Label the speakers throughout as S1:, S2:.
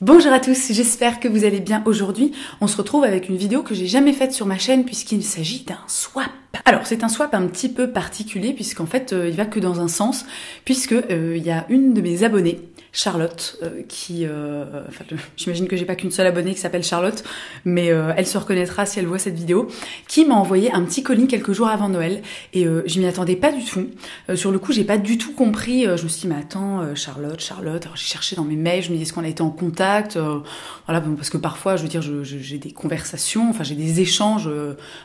S1: Bonjour à tous, j'espère que vous allez bien aujourd'hui. On se retrouve avec une vidéo que j'ai jamais faite sur ma chaîne puisqu'il s'agit d'un swap. Alors c'est un swap un petit peu particulier puisqu'en fait il va que dans un sens puisque il y a une de mes abonnées, Charlotte, j'imagine que j'ai pas qu'une seule abonnée qui s'appelle Charlotte, mais elle se reconnaîtra si elle voit cette vidéo, qui m'a envoyé un petit colis quelques jours avant Noël et je m'y attendais pas du tout. Sur le coup j'ai pas du tout compris, je me suis dit mais attends Charlotte, alors j'ai cherché dans mes mails, je me dis est-ce qu'on a été en contact, voilà, bon, parce que parfois je veux dire j'ai des conversations, enfin j'ai des échanges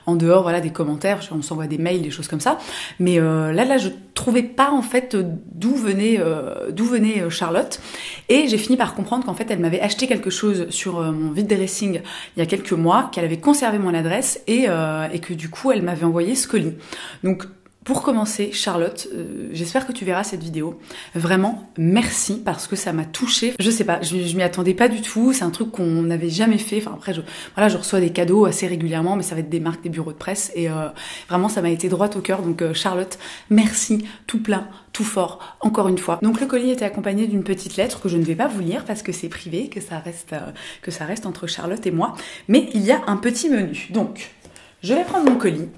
S1: en dehors, voilà, des commentaires, on s'envoie des mails, des choses comme ça, mais là je trouvais pas en fait d'où venait Charlotte. Et j'ai fini par comprendre qu'en fait elle m'avait acheté quelque chose sur mon vide dressing il y a quelques mois, qu'elle avait conservé mon adresse et que du coup elle m'avait envoyé ce colis. Donc pour commencer, Charlotte, j'espère que tu verras cette vidéo. Vraiment, merci parce que ça m'a touchée. Je sais pas, je m'y attendais pas du tout. C'est un truc qu'on n'avait jamais fait. Enfin après, je reçois des cadeaux assez régulièrement, mais ça va être des marques, des bureaux de presse. Et vraiment, ça m'a été droit au cœur. Donc Charlotte, merci, tout plein, tout fort, encore une fois. Donc le colis était accompagné d'une petite lettre que je ne vais pas vous lire parce que c'est privé, que ça reste entre Charlotte et moi. Mais il y a un petit menu. Donc, je vais prendre mon colis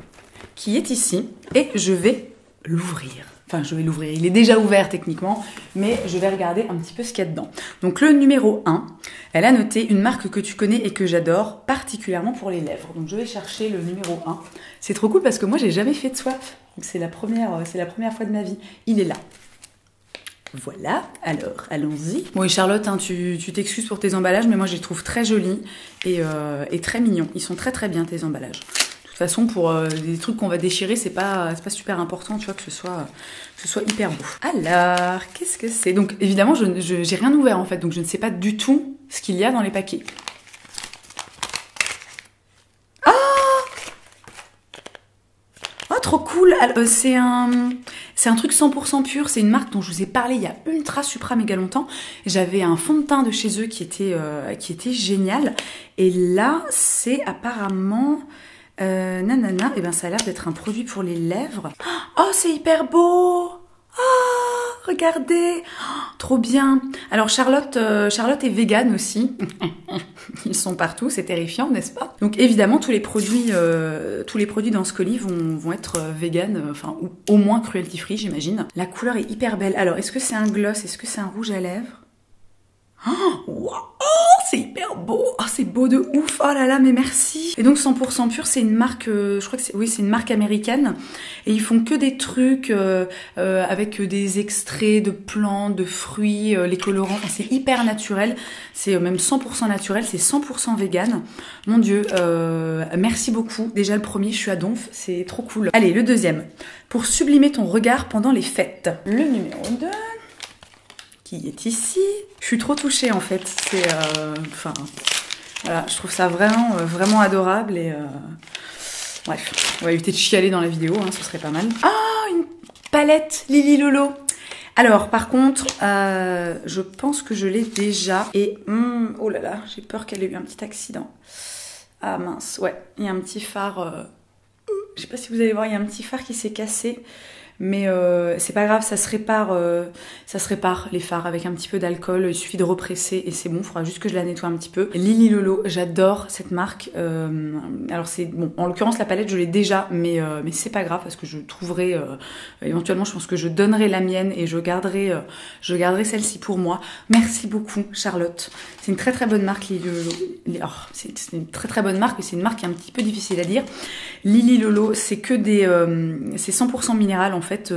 S1: qui est ici, et je vais l'ouvrir. Enfin, je vais l'ouvrir. Il est déjà ouvert techniquement, mais je vais regarder un petit peu ce qu'il y a dedans. Donc, le numéro 1, elle a noté une marque que tu connais et que j'adore, particulièrement pour les lèvres. Donc, je vais chercher le numéro 1. C'est trop cool parce que moi, j'ai jamais fait de swap. Donc, c'est la première fois de ma vie. Il est là. Voilà, alors, allons-y. Bon, et Charlotte, hein, tu t'excuses pour tes emballages, mais moi, je les trouve très jolis et très mignons. Ils sont très très bien, tes emballages. De toute façon, pour des trucs qu'on va déchirer, c'est pas super important, tu vois, que ce soit hyper beau. Alors, qu'est-ce que c'est? Donc, évidemment, j'ai rien ouvert, en fait, donc je ne sais pas du tout ce qu'il y a dans les paquets. Ah! Oh, trop cool! C'est un truc 100% pur, c'est une marque dont je vous ai parlé il y a ultra supra méga longtemps. J'avais un fond de teint de chez eux qui était génial. Et là, c'est apparemment... nanana, et ben ça a l'air d'être un produit pour les lèvres. Oh, c'est hyper beau! Oh, regardez! Oh, trop bien! Alors Charlotte est végane aussi. Ils sont partout, c'est terrifiant, n'est-ce pas? Donc évidemment, tous les produits dans ce colis vont être véganes, enfin, ou au moins cruelty free, j'imagine. La couleur est hyper belle. Alors, est-ce que c'est un gloss? Est-ce que c'est un rouge à lèvres? Oh, wow. Oh, c'est hyper beau. Oh, c'est beau de ouf. Oh là là, mais merci. Et donc 100% pur, c'est une marque, je crois que c'est une marque américaine. Et ils font que des trucs avec des extraits de plantes, de fruits, les colorants. Enfin, c'est hyper naturel. C'est même 100% naturel. C'est 100% vegan. Mon Dieu, merci beaucoup. Déjà le premier, je suis à donf. C'est trop cool. Allez, le deuxième. Pour sublimer ton regard pendant les fêtes. Le numéro 2. Qui est ici. Je suis trop touchée en fait. C'est, voilà, je trouve ça vraiment adorable et bref, on va éviter de chialer dans la vidéo, hein, ce serait pas mal. Ah, une palette Lily Lolo. Alors par contre, je pense que je l'ai déjà et oh là là, j'ai peur qu'elle ait eu un petit accident. Ah mince, ouais, il y a un petit phare. Je sais pas si vous allez voir, il y a un petit phare qui s'est cassé. Mais c'est pas grave, ça se répare les phares avec un petit peu d'alcool, il suffit de represser et c'est bon, il faudra juste que je la nettoie un petit peu. Lily Lolo, j'adore cette marque. Alors c'est bon, en l'occurrence la palette je l'ai déjà, mais c'est pas grave parce que je trouverai éventuellement, je pense que je donnerai la mienne et je garderai celle-ci pour moi. Merci beaucoup Charlotte. C'est une très très bonne marque Lily Lolo. Oh, c'est une très très bonne marque, mais c'est une marque qui est un petit peu difficile à dire. Lily Lolo, c'est que c'est 100% minéral en fait,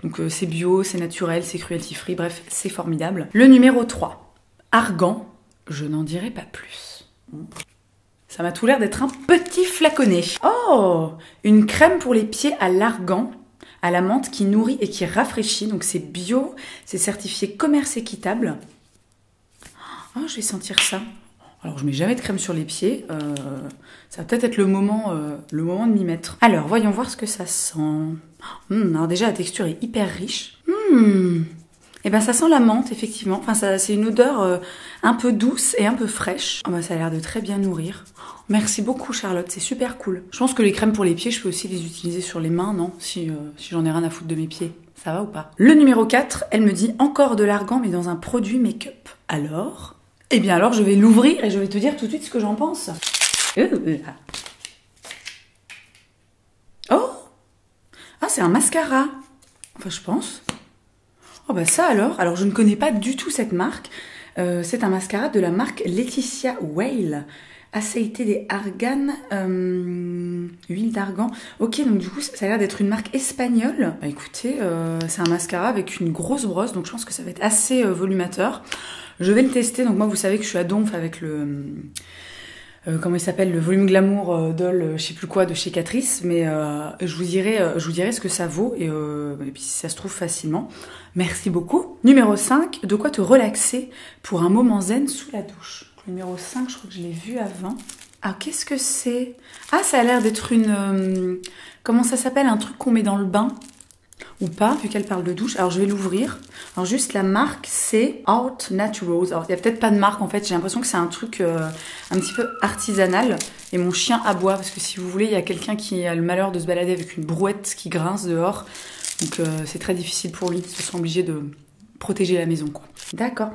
S1: donc c'est bio, c'est naturel, c'est cruelty free, bref, c'est formidable. Le numéro 3, argan, je n'en dirai pas plus. Ça m'a tout l'air d'être un petit flaconnet. Oh, une crème pour les pieds à l'argan, à la menthe qui nourrit et qui rafraîchit, donc c'est bio, c'est certifié commerce équitable. Oh, je vais sentir ça. Alors, je mets jamais de crème sur les pieds. Ça va peut-être être le moment de m'y mettre. Alors, voyons voir ce que ça sent. Alors déjà, la texture est hyper riche. Et ben, ça sent la menthe, effectivement. Enfin, c'est une odeur un peu douce et un peu fraîche. Oh, ben, ça a l'air de très bien nourrir. Merci beaucoup, Charlotte. C'est super cool. Je pense que les crèmes pour les pieds, je peux aussi les utiliser sur les mains, non? Si j'en ai rien à foutre de mes pieds. Ça va ou pas? Le numéro 4, elle me dit encore de l'argan, mais dans un produit make-up. Alors, Eh bien alors je vais l'ouvrir et je vais te dire tout de suite ce que j'en pense. Oh! Ah, c'est un mascara. Enfin, je pense. Oh bah ça alors je ne connais pas du tout cette marque. C'est un mascara de la marque Laetitia Weil. Aceite des arganes, huile d'argan. Ok, donc du coup, ça a l'air d'être une marque espagnole. Bah écoutez, c'est un mascara avec une grosse brosse, donc je pense que ça va être assez volumateur. Je vais le tester. Donc moi, vous savez que je suis à donf avec le... comment il s'appelle, le volume glamour Doll, je sais plus quoi, de chez Catrice, mais je vous dirai ce que ça vaut, et puis si ça se trouve facilement. Merci beaucoup. Numéro 5, de quoi te relaxer pour un moment zen sous la douche. Numéro 5, je crois que je l'ai vu avant. Ah, qu'est-ce que c'est? Ah, ça a l'air d'être une... comment ça s'appelle? Un truc qu'on met dans le bain. Ou pas, vu qu'elle parle de douche. Alors je vais l'ouvrir. Alors juste la marque, c'est Art Naturals. Alors il n'y a peut-être pas de marque en fait, j'ai l'impression que c'est un truc un petit peu artisanal. Et mon chien aboie, parce que si vous voulez, il y a quelqu'un qui a le malheur de se balader avec une brouette qui grince dehors. Donc c'est très difficile pour lui, ils se sont obligés de protéger la maison, quoi. D'accord.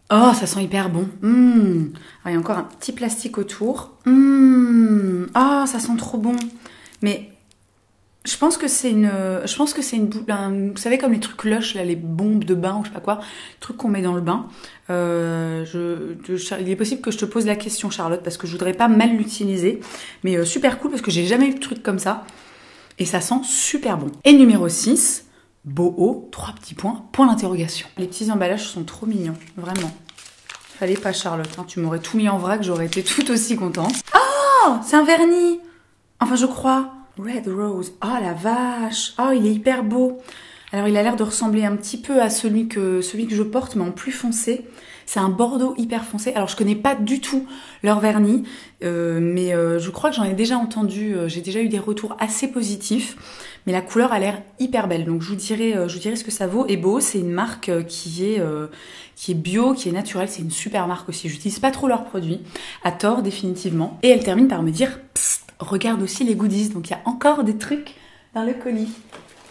S1: Oh, ça sent hyper bon. Alors, il y a encore un petit plastique autour. Oh, ça sent trop bon. Mais... je pense que c'est une vous savez, comme les trucs Lush, là, les bombes de bain ou je sais pas quoi, trucs qu'on met dans le bain. Il est possible que je te pose la question, Charlotte, parce que je voudrais pas mal l'utiliser, mais super cool parce que j'ai jamais eu de truc comme ça et ça sent super bon. Et numéro 6, Boho, 3 petits points, point d'interrogation. Les petits emballages sont trop mignons, vraiment. Fallait pas, Charlotte, hein, tu m'aurais tout mis en vrac, j'aurais été tout aussi contente. Oh, c'est un vernis. Enfin, je crois. Red Rose. Oh la vache. Oh, il est hyper beau. Alors il a l'air de ressembler un petit peu à celui que je porte, mais en plus foncé. C'est un bordeaux hyper foncé. Alors je connais pas du tout leur vernis, mais je crois que j'en ai déjà entendu. J'ai déjà eu des retours assez positifs. Mais la couleur a l'air hyper belle. Donc je vous dirai ce que ça vaut. Et Boho, c'est une marque qui est bio, qui est naturelle. C'est une super marque aussi. J'utilise pas trop leurs produits, à tort définitivement. Et elle termine par me dire, psst, regarde aussi les goodies. Donc il y a encore des trucs dans le colis.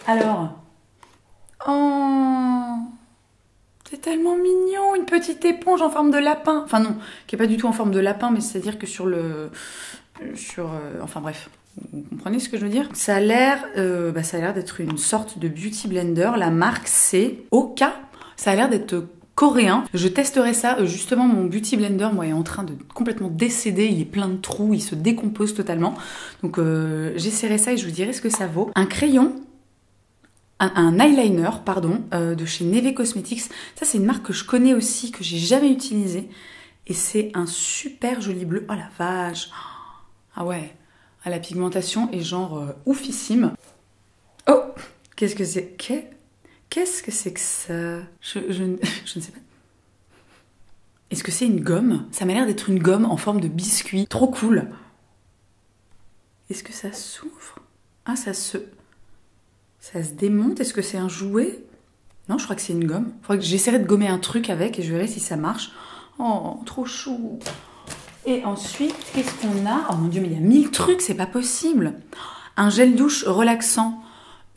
S1: Alors, oh, c'est tellement mignon, une petite éponge en forme de lapin. Enfin non, qui est pas du tout en forme de lapin, mais c'est-à-dire que enfin bref, vous comprenez ce que je veux dire? Ça a l'air d'être une sorte de beauty blender. La marque c'est Oka. Ça a l'air d'être coréen. Je testerai ça. Justement, mon beauty blender, moi, est en train de complètement décéder. Il est plein de trous, il se décompose totalement. Donc, j'essaierai ça et je vous dirai ce que ça vaut. Un crayon, un eyeliner, pardon, de chez Neve Cosmetics. Ça, c'est une marque que je connais aussi, que j'ai jamais utilisée. Et c'est un super joli bleu. Oh la vache! Ah ouais, la pigmentation est genre oufissime. Oh! Qu'est-ce que c'est? Qu'est-ce que c'est que ça? Je ne sais pas. Est-ce que c'est une gomme? Ça m'a l'air d'être une gomme en forme de biscuit. Trop cool. Est-ce que ça s'ouvre? Ah, ça se démonte. Est-ce que c'est un jouet? Non, je crois que c'est une gomme. Faudrait que j'essaierai de gommer un truc avec et je verrai si ça marche. Oh, trop chou. Et ensuite, qu'est-ce qu'on a? Oh mon Dieu, mais il y a 1000 trucs, c'est pas possible. Un gel douche relaxant.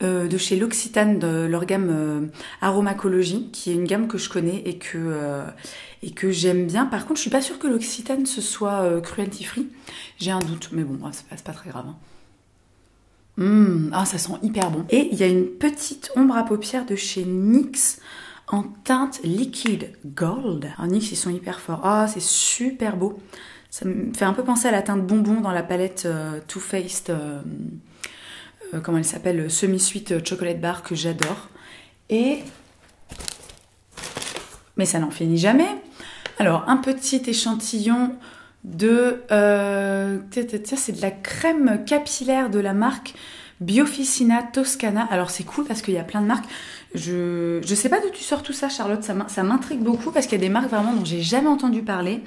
S1: De chez L'Occitane, de leur gamme Aromacologie, qui est une gamme que je connais et que j'aime bien. Par contre, je suis pas sûre que L'Occitane ce soit cruelty free. J'ai un doute, mais bon, c'est pas très grave. Ah, ça sent hyper bon. Et il y a une petite ombre à paupières de chez NYX en teinte liquide gold. Alors NYX, ils sont hyper forts. Ah, c'est super beau. Ça me fait un peu penser à la teinte bonbon dans la palette Too Faced. Comment elle s'appelle, semi-sweet chocolate bar, que j'adore. Mais ça n'en finit jamais. Alors, un petit échantillon de... c'est de la crème capillaire de la marque Biofficina Toscana. Alors, c'est cool parce qu'il y a plein de marques. Je sais pas d'où tu sors tout ça, Charlotte. Ça m'intrigue beaucoup parce qu'il y a des marques vraiment dont j'ai jamais entendu parler.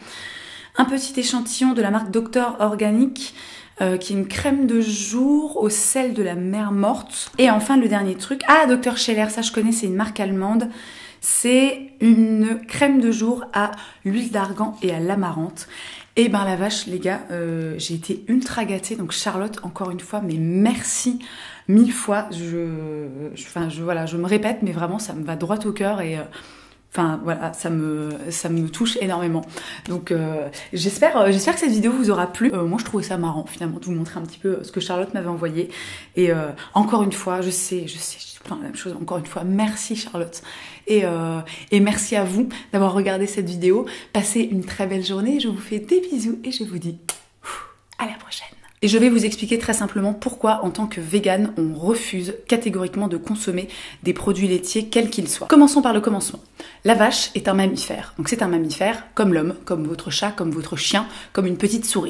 S1: Un petit échantillon de la marque Dr Organic, qui est une crème de jour au sel de la mer morte. Et enfin, le dernier truc. Ah, Dr Scheller, ça je connais, c'est une marque allemande. C'est une crème de jour à l'huile d'argan et à l'amarante. Et ben la vache, les gars, j'ai été ultra gâtée. Donc Charlotte, encore une fois, mais merci 1000 fois. Voilà, je me répète, mais vraiment, ça me va droit au cœur et... Enfin voilà, ça me touche énormément. Donc j'espère que cette vidéo vous aura plu. Moi je trouvais ça marrant finalement de vous montrer un petit peu ce que Charlotte m'avait envoyé. Et encore une fois, je sais, je dis plein la même chose. Encore une fois, merci Charlotte. Et merci à vous d'avoir regardé cette vidéo. Passez une très belle journée. Je vous fais des bisous et je vous dis à la prochaine. Et je vais vous expliquer très simplement pourquoi, en tant que végane, on refuse catégoriquement de consommer des produits laitiers, quels qu'ils soient. Commençons par le commencement. La vache est un mammifère. Donc c'est un mammifère comme l'homme, comme votre chat, comme votre chien, comme une petite souris.